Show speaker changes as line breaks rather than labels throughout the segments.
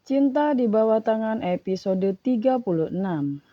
Cinta di bawah tangan episode 36.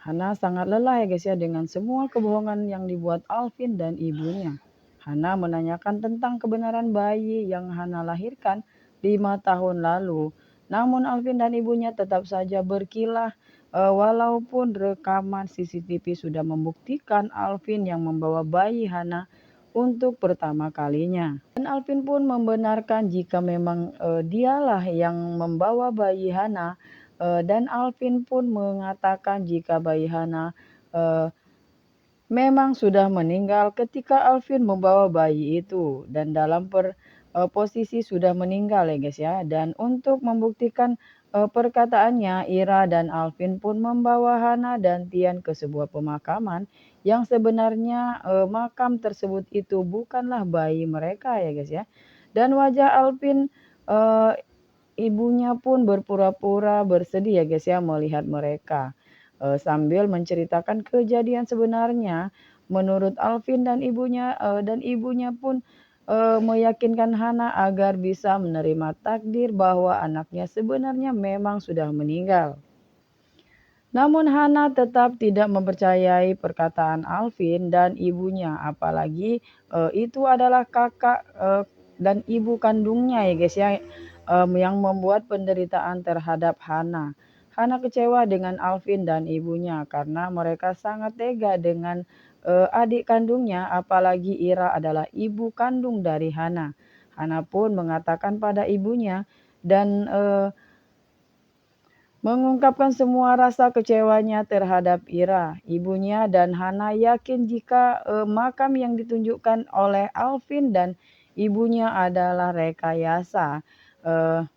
Hana sangat lelah ya guys ya dengan semua kebohongan yang dibuat Alvin dan ibunya. Hana menanyakan tentang kebenaran bayi yang Hana lahirkan 5 tahun lalu. Namun Alvin dan ibunya tetap saja berkilah walaupun rekaman CCTV sudah membuktikan Alvin yang membawa bayi Hana untuk pertama kalinya. Dan Alvin pun membenarkan jika memang dialah yang membawa bayi Hana, dan Alvin pun mengatakan jika bayi Hana eh, memang sudah meninggal ketika Alvin membawa bayi itu dan dalam posisi sudah meninggal ya guys ya. Dan untuk membuktikan perkataannya, Ira dan Alvin pun membawa Hana dan Tian ke sebuah pemakaman yang sebenarnya makam tersebut itu bukanlah bayi mereka ya guys ya. Dan wajah Alvin, eh, ibunya pun berpura-pura bersedih ya guys ya melihat mereka. Sambil menceritakan kejadian sebenarnya, menurut Alvin dan ibunya pun meyakinkan Hana agar bisa menerima takdir bahwa anaknya sebenarnya memang sudah meninggal. Namun Hana tetap tidak mempercayai perkataan Alvin dan ibunya, apalagi itu adalah kakak dan ibu kandungnya ya guys ya, yang membuat penderitaan terhadap Hana. Hana kecewa dengan Alvin dan ibunya karena mereka sangat tega dengan adik kandungnya, apalagi Ira adalah ibu kandung dari Hana. Hana pun mengatakan pada ibunya dan mengungkapkan semua rasa kecewanya terhadap Ira. Ibunya dan Hana yakin jika makam yang ditunjukkan oleh Alvin dan ibunya adalah rekayasa. Eh,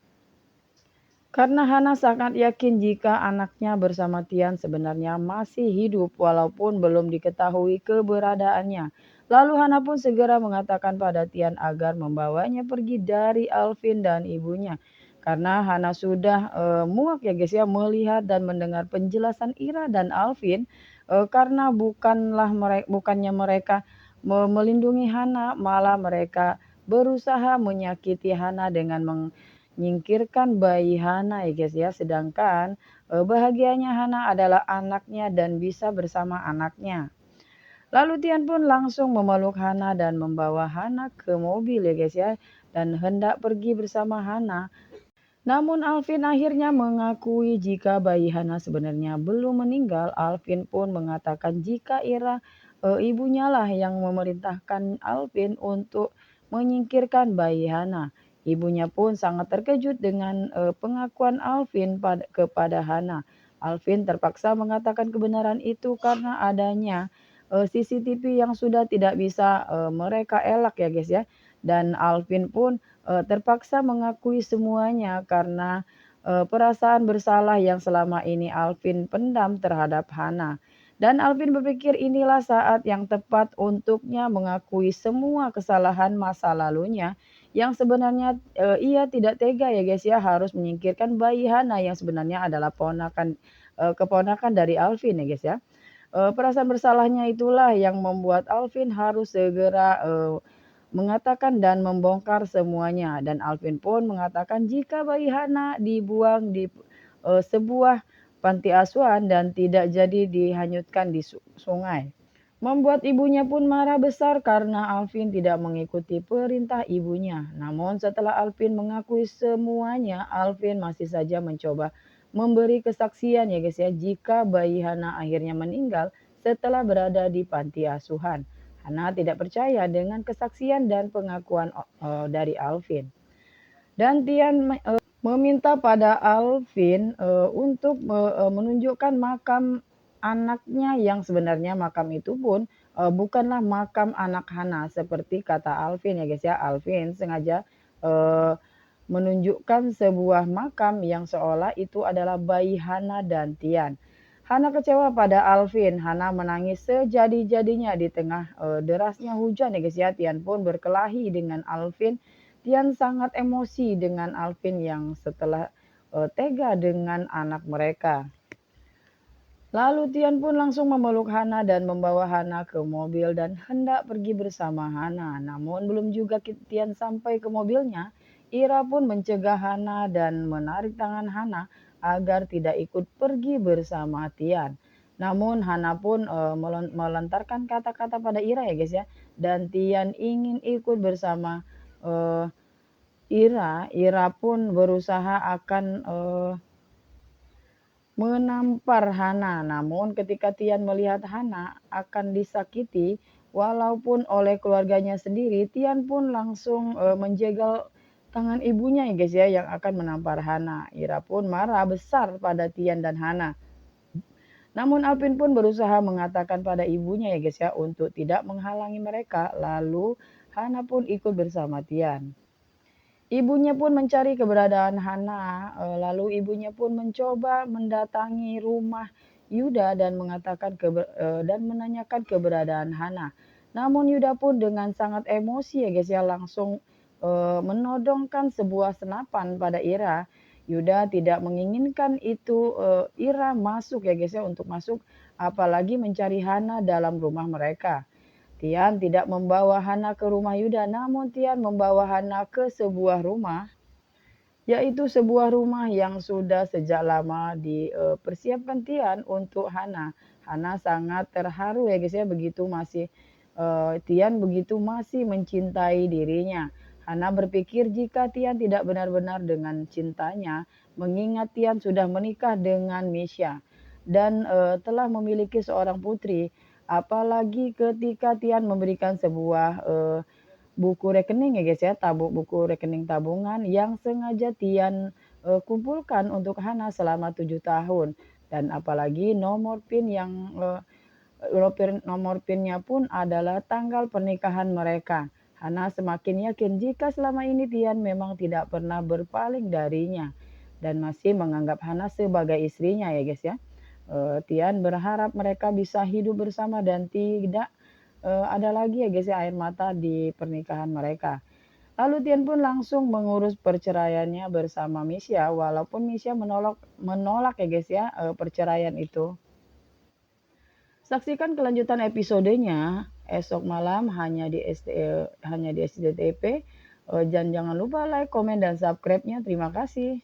karena Hana sangat yakin jika anaknya bersama Tian sebenarnya masih hidup walaupun belum diketahui keberadaannya. Lalu Hana pun segera mengatakan pada Tian agar membawanya pergi dari Alvin dan ibunya. Karena Hana sudah muak ya guys ya melihat dan mendengar penjelasan Ira dan Alvin, karena bukannya mereka melindungi Hana, malah mereka berusaha menyakiti Hana dengan menyingkirkan bayi Hana ya guys ya. Sedangkan bahagianya Hana adalah anaknya dan bisa bersama anaknya. Lalu Tian pun langsung memeluk Hana dan membawa Hana ke mobil ya guys ya. Dan hendak pergi bersama Hana. Namun Alvin akhirnya mengakui jika bayi Hana sebenarnya belum meninggal. Alvin pun mengatakan jika Ira ibunya lah yang memerintahkan Alvin untuk menyingkirkan bayi Hana. Ibunya pun sangat terkejut dengan pengakuan Alvin kepada Hana. Alvin terpaksa mengatakan kebenaran itu karena adanya CCTV yang sudah tidak bisa mereka elak ya guys ya. Dan Alvin pun terpaksa mengakui semuanya karena perasaan bersalah yang selama ini Alvin pendam terhadap Hana. Dan Alvin berpikir inilah saat yang tepat untuknya mengakui semua kesalahan masa lalunya yang sebenarnya ia tidak tega ya guys ya harus menyingkirkan bayi Hana yang sebenarnya adalah keponakan dari Alvin ya guys ya. Perasaan bersalahnya itulah yang membuat Alvin harus segera mengatakan dan membongkar semuanya. Dan Alvin pun mengatakan jika bayi Hana dibuang di sebuah panti asuhan dan tidak jadi dihanyutkan di sungai. Membuat ibunya pun marah besar karena Alvin tidak mengikuti perintah ibunya. Namun setelah Alvin mengakui semuanya, Alvin masih saja mencoba memberi kesaksian ya guys ya jika bayi Hana akhirnya meninggal setelah berada di panti asuhan. Hana tidak percaya dengan kesaksian dan pengakuan dari Alvin. Dan Tian meminta pada Alvin untuk menunjukkan makam anaknya yang sebenarnya makam itu pun bukanlah makam anak Hana seperti kata Alvin ya guys ya. Alvin sengaja eh, menunjukkan sebuah makam yang seolah itu adalah bayi Hana dan Tian. Hana kecewa pada Alvin. Hana menangis sejadi-jadinya di tengah derasnya hujan ya guys ya. Tian pun berkelahi dengan Alvin. Tian sangat emosi dengan Alvin yang setelah tega dengan anak mereka. Lalu Tian pun langsung memeluk Hana dan membawa Hana ke mobil dan hendak pergi bersama Hana. Namun belum juga Tian sampai ke mobilnya, Ira pun mencegah Hana dan menarik tangan Hana agar tidak ikut pergi bersama Tian. Namun Hana pun melontarkan kata-kata pada Ira ya guys ya, dan Tian ingin ikut bersama eh, Ira. Ira pun berusaha akan menampar Hana, namun ketika Tian melihat Hana akan disakiti walaupun oleh keluarganya sendiri, Tian pun langsung, menjegal tangan ibunya ya guys ya, yang akan menampar Hana. Ira pun marah besar pada Tian dan Hana. Namun Alvin pun berusaha mengatakan pada ibunya ya guys ya, untuk tidak menghalangi mereka, lalu Hana pun ikut bersama Tian. Ibunya pun mencari keberadaan Hana, lalu ibunya pun mencoba mendatangi rumah Yuda dan dan menanyakan keberadaan Hana. Namun Yuda pun dengan sangat emosi ya guys ya, langsung, menodongkan sebuah senapan pada Ira. Yuda tidak menginginkan itu, Ira masuk ya guys ya, untuk masuk apalagi mencari Hana dalam rumah mereka. Tian tidak membawa Hana ke rumah Yuda, namun Tian membawa Hana ke sebuah rumah, yaitu sebuah rumah yang sudah sejak lama dipersiapkan Tian untuk Hana. Hana sangat terharu ya guys ya, Tian begitu masih mencintai dirinya. Hana berpikir jika Tian tidak benar-benar dengan cintanya, mengingat Tian sudah menikah dengan Misha dan telah memiliki seorang putri. Apalagi ketika Tian memberikan sebuah buku rekening ya guys ya, buku rekening tabungan yang sengaja Tian kumpulkan untuk Hana selama 7 tahun. Dan apalagi nomor PIN-nya pun adalah tanggal pernikahan mereka. Hana semakin yakin jika selama ini Tian memang tidak pernah berpaling darinya dan masih menganggap Hana sebagai istrinya ya guys ya. Tian berharap mereka bisa hidup bersama dan tidak ada lagi ya guys ya air mata di pernikahan mereka. Lalu Tian pun langsung mengurus perceraiannya bersama Misha walaupun Misha menolak ya guys ya perceraian itu. Saksikan kelanjutan episodenya esok malam hanya di SCTV. Dan jangan lupa like, komen, dan subscribe-nya. Terima kasih.